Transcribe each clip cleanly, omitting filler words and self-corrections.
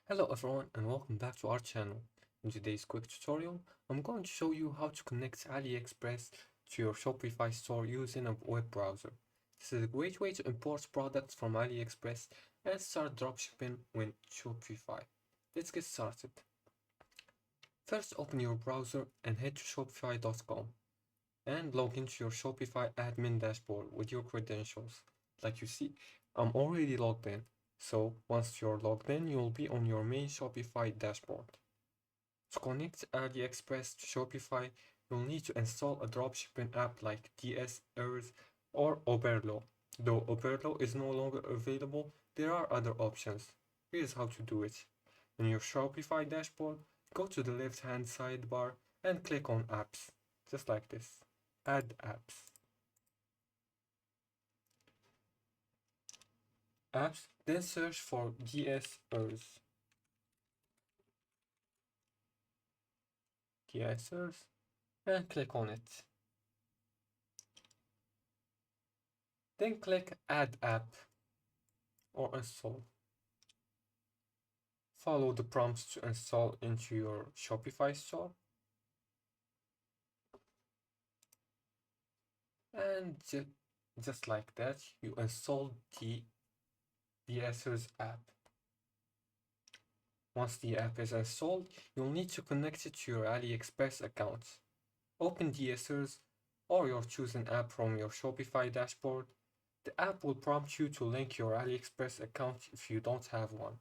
Hello everyone and welcome back to our channel. In today's quick tutorial, I'm going to show you how to connect AliExpress to your Shopify store using a web browser. This is a great way to import products from AliExpress and start dropshipping with Shopify. Let's get started. First, open your browser and head to shopify.com and log into your Shopify admin dashboard with your credentials. Like you see, I'm already logged in. So once you're logged in, you'll be on your main Shopify dashboard. To connect AliExpress to Shopify, you'll need to install a dropshipping app like DSers or Oberlo. Though Oberlo is no longer available, there are other options. Here's how to do it. In your Shopify dashboard, go to the left-hand sidebar and click on Apps, just like this. Add apps. Then search for DSers, and click on it. Then click Add App or Install. Follow the prompts to install into your Shopify store. And just like that, you install the DSers app. Once the app is installed, you'll need to connect it to your AliExpress account. Open DSers or your chosen app from your Shopify dashboard. The app will prompt you to link your AliExpress account if you don't have one.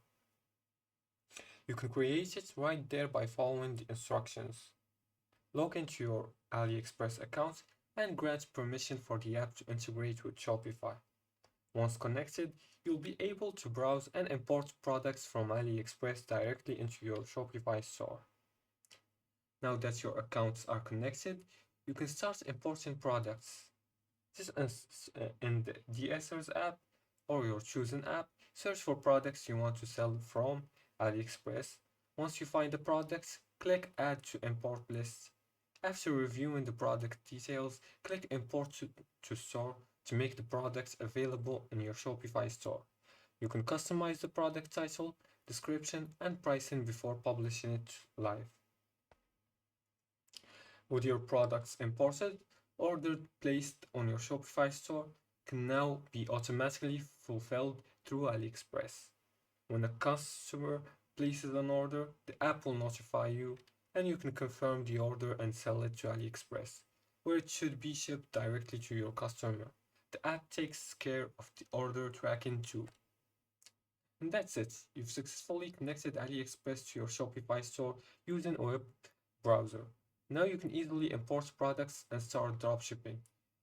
You can create it right there by following the instructions. Log into your AliExpress account and grant permission for the app to integrate with Shopify. Once connected, you'll be able to browse and import products from AliExpress directly into your Shopify store. Now that your accounts are connected, you can start importing products. This is in the DSers app or your chosen app. Search for products you want to sell from AliExpress. Once you find the products, click Add to Import List. After reviewing the product details, click Import to Store to make the products available in your Shopify store. You can customize the product title, description, and pricing before publishing it live. With your products imported, order placed on your Shopify store can now be automatically fulfilled through AliExpress. When a customer places an order, the app will notify you and you can confirm the order and sell it to AliExpress, where it should be shipped directly to your customer. The app takes care of the order tracking too. And that's it. You've successfully connected AliExpress to your Shopify store using a web browser. Now you can easily import products and start dropshipping.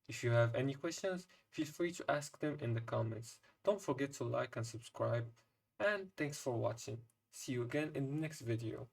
If you have any questions, feel free to ask them in the comments. Don't forget to like and subscribe. And thanks for watching. See you again in the next video.